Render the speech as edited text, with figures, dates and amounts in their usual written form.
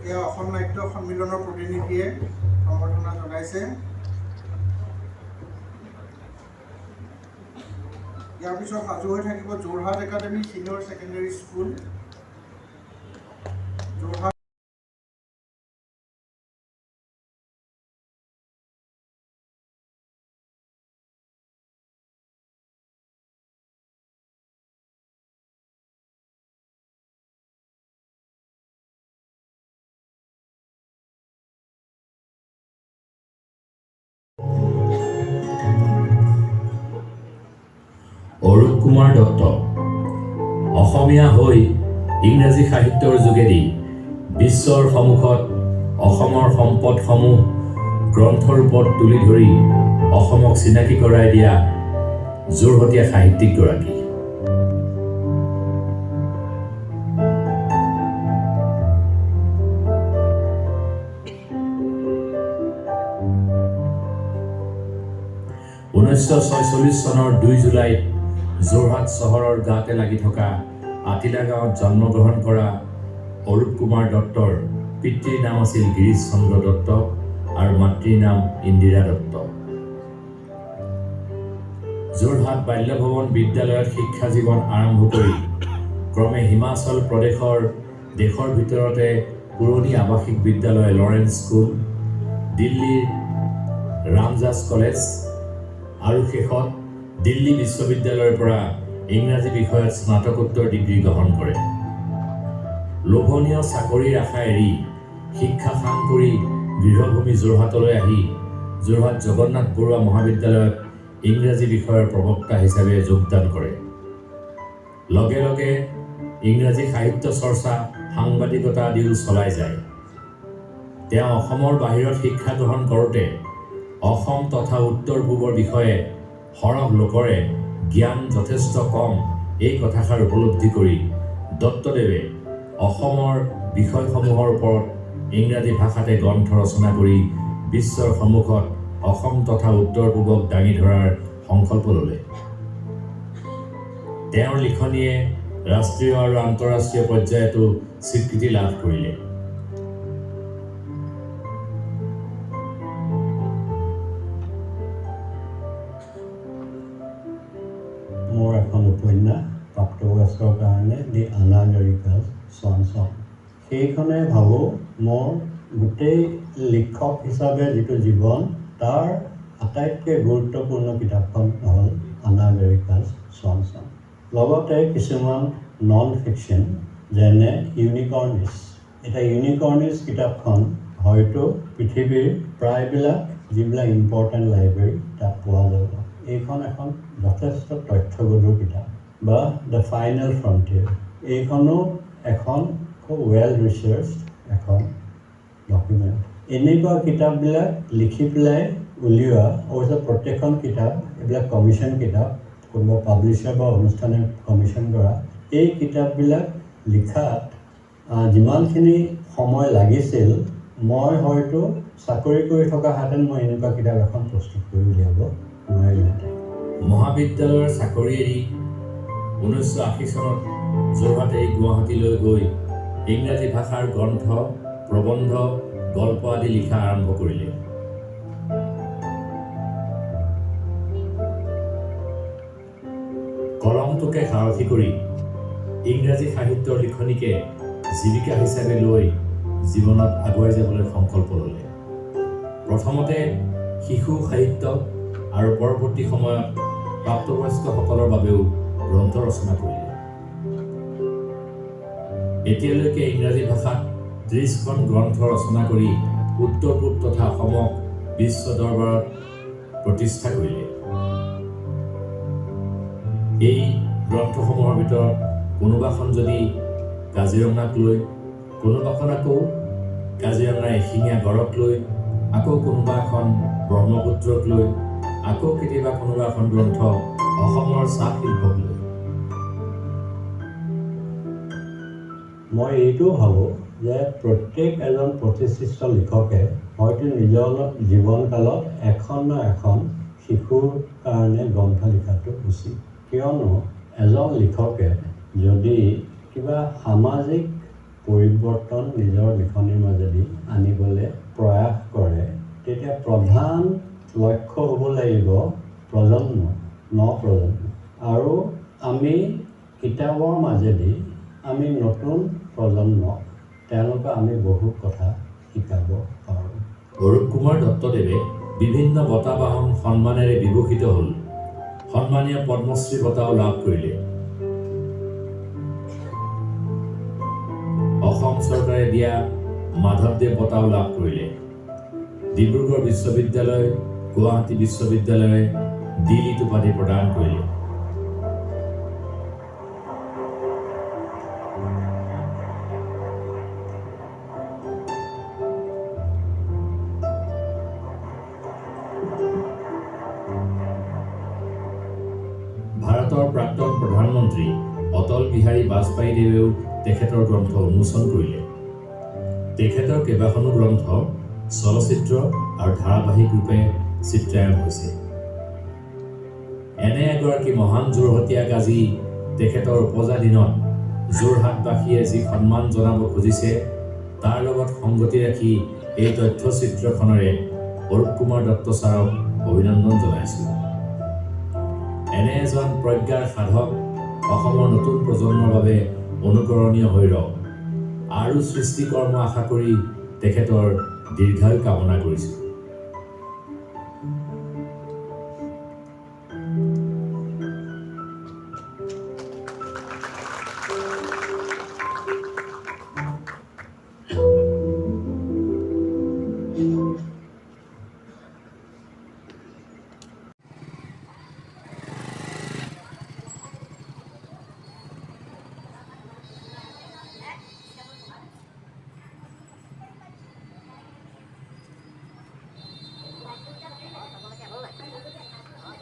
এয়া অসম নাট্য সন্মিলনৰ প্ৰতিনিধিয়ে সম্বৰ্ধনা জনাইছে। ইয়াৰ পিছত সাজু হৈ থাকিব Jorhat academy senior secondary school. Jorhat Arup Kumar Dutta Asomiya হৈ ইংৰাজী সাহিত্যৰ যোগেদি বিশ্বৰ সন্মুখত অসমৰ সম্পদসমূহ গ্ৰন্থৰূপত তুলি ধৰি অসমক চিনাকি কৰাই দিয়া যোৰহতীয়া সাহিত্যিকগৰাকী। চনৰ 2 জুলাইত যোৰহাট চহৰৰ গাতে লাগি থকা আতিলা গাঁৱত জন্মগ্ৰহণ কৰা অৰূপ কুমাৰ দত্তৰ পিতৃৰ নাম আছিল গিৰীশ চন্দ্ৰ দত্ত আৰু মাতৃৰ নাম ইন্দিৰা দত্ত। যোৰহাট বাল্যভৱন বিদ্যালয়ত শিক্ষা জীৱন আৰম্ভ কৰি ক্ৰমে হিমাচল প্ৰদেশৰ দেশৰ ভিতৰতে পুৰণি আৱাসিক বিদ্যালয় লৰেন্স স্কুল, দিল্লীৰ ৰামজাছ কলেজ আৰু শেষত দিল্লী বিশ্ববিদ্যালয়ৰ পৰা ইংৰাজী বিষয়ত স্নাতকোত্তৰ ডিগ্ৰী গ্ৰহণ কৰে। লোভনীয় চাকৰিৰ আশা এৰি শিক্ষা সাং কৰি গৃহভূমি যোৰহাটলৈ আহি যোৰহাট জগন্নাথ বৰুৱা মহাবিদ্যালয়ত ইংৰাজী বিষয়ৰ প্ৰবক্তা হিচাপে যোগদান কৰে। লগে লগে ইংৰাজী সাহিত্য চৰ্চা, সাংবাদিকতা আদিও চলাই যায়। তেওঁ অসমৰ বাহিৰত শিক্ষা গ্ৰহণ কৰোঁতে অসম তথা উত্তৰ পূবৰ বিষয়ে সৰহ লোকৰে জ্ঞান যথেষ্ট কম এই কথাষাৰ উপলব্ধি কৰি দত্তদেৱে অসমৰ বিষয়সমূহৰ ওপৰত ইংৰাজী ভাষাতে গ্ৰন্থ ৰচনা কৰি বিশ্বৰ সন্মুখত অসম তথা উত্তৰ পূবক দাঙি ধৰাৰ সংকল্প ল'লে। তেওঁৰ লিখনিয়ে ৰাষ্ট্ৰীয় আৰু আন্তঃৰাষ্ট্ৰীয় পৰ্যায়তো স্বীকৃতি লাভ কৰিলে। মোৰ এখন উপন্যাস প্ৰাপ্তবয়স্কৰ কাৰণে দি আনাগৰিকাজ চন। সেইখনে ভাবোঁ মোৰ গোটেই লিখক হিচাপে যিটো জীৱন তাৰ আটাইতকৈ গুৰুত্বপূৰ্ণ কিতাপখন হ'ল আনাগৰিকাজ চন। লগতে কিছুমান নন ফিকশ্যন যেনে ইউনিকৰ্নিছ। এতিয়া ইউনিকৰ্নিছ কিতাপখন হয়তো পৃথিৱীৰ প্ৰায়বিলাক যিবিলাক ইম্পৰ্টেণ্ট লাইব্ৰেৰী তাত পোৱা যাব। এইখন এখন যথেষ্ট তথ্যগধুৰ কিতাপ। বা দ্য ফাইনেল ফ্ৰণ্টিয়াৰ, এইখনো এখন খুব ৱেল ৰিচাৰ্চ এখন ডকুমেণ্ট। এনেকুৱা কিতাপবিলাক লিখি পেলাই উলিওৱা, অৱশ্যে প্ৰত্যেকখন কিতাপ এইবিলাক কমিশ্যন কিতাপ, কোনোবা পাব্লিশ্বাৰ বা অনুষ্ঠানে কমিশ্যন কৰা। এই কিতাপবিলাক লিখাত যিমানখিনি সময় লাগিছিল, মই হয়তো চাকৰি কৰি থকাহেঁতেন মই এনেকুৱা কিতাপ এখন প্ৰস্তুত কৰি উলিয়াব নোৱাৰিলোহেঁতেন। মহাবিদ্যালয়ৰ চাকৰি এৰি 1980 চনত যোৰহাট এৰি গুৱাহাটীলৈ গৈ ইংৰাজী ভাষাৰ গ্ৰন্থ, প্ৰবন্ধ, গল্প আদি লিখা আৰম্ভ কৰিলে। কলমটোকে সাৰথি কৰি ইংৰাজী সাহিত্যৰ লিখনিকে জীৱিকা হিচাপে লৈ জীৱনত আগুৱাই যাবলৈ সংকল্প ল'লে। প্ৰথমতে শিশু সাহিত্য আৰু পৰৱৰ্তী সময়ত প্ৰাপ্তবয়স্কসকলৰ বাবেও গ্ৰন্থ ৰচনা কৰিলে। এতিয়ালৈকে ইংৰাজী ভাষাত 30খন গ্ৰন্থ ৰচনা কৰি উত্তৰ পূব তথা অসমক বিশ্ব দৰবাৰত প্ৰতিষ্ঠা কৰিলে। এই গ্ৰন্থসমূহৰ ভিতৰত কোনোবাখন যদি কাজিৰঙাক লৈ, কোনোবাখন আকৌ কাজিৰঙাৰ এশিঙীয়া গড়ক লৈ, আকৌ কোনোবা এখন ব্ৰহ্মপুত্ৰক লৈ, আকৌ কেতিয়াবা কোনোবা এখন গ্ৰন্থ অসমৰ চাহ শিল্পক লৈ। মই এইটোও ভাবোঁ যে প্ৰত্যেক এজন প্ৰতিষ্ঠিত লিখকে হয়তো নিজৰ জীৱনকালত এখন না এখন শিশুৰ কাৰণে গ্ৰন্থ লিখাটো উচিত। কিয়নো এজন লিখকে যদি কিবা সামাজিক পৰিৱৰ্তন নিজৰ লিখনিৰ মাজেদি আনিবলৈ প্ৰয়াস কৰে, তেতিয়া প্ৰধান লক্ষ্য হ'ব লাগিব প্ৰজন্ম, নপ্ৰজন্ম। আৰু আমি কিতাপৰ মাজেদি আমি নতুন প্ৰজন্মক তেওঁলোকে আমি বহুত কথা শিকাব পাৰোঁ। অৰূপ কুমাৰ দত্তদেৱে বিভিন্ন বঁটা বাহন সন্মানেৰে বিভূষিত হ'ল। সন্মানীয় পদ্মশ্ৰী বঁটাও লাভ কৰিলে। অসম চৰকাৰে দিয়া মাধৱদেৱ বঁটাও লাভ কৰিলে। ডিব্ৰুগড় বিশ্ববিদ্যালয়, গুৱাহাটী বিশ্ববিদ্যালয়ে ডিলিট উপাধি প্ৰদান কৰিলে। ভাৰতৰ প্ৰাক্তন প্ৰধানমন্ত্ৰী অটল বিহাৰী বাজপেয়ীদেৱেও তেখেতৰ গ্ৰন্থ উন্মোচন কৰিলে। তেখেতৰ কেইবাখনো গ্ৰন্থ চলচ্চিত্ৰ আৰু ধাৰাবাহিক ৰূপে চিত্ৰায়ন হৈছে। এনে এগৰাকী মহান যোৰহতীয়াক আজি তেখেতৰ উপজা দিনত যোৰহাটবাসীয়ে যি সন্মান জনাব খুজিছে, তাৰ লগত সংগতি ৰাখি এই তথ্যচিত্ৰখনেৰে অৰূপ কুমাৰ দত্ত ছাৰক অভিনন্দন জনাইছোঁ। এনে এজন প্ৰজ্ঞাৰ সাধক অসমৰ নতুন প্ৰজন্মৰ বাবে অনুকৰণীয় হৈ ৰওক। আৰু সৃষ্টিকৰ্ম আশা কৰি তেখেতৰ দীৰ্ঘায়ু কামনা কৰিছোঁ।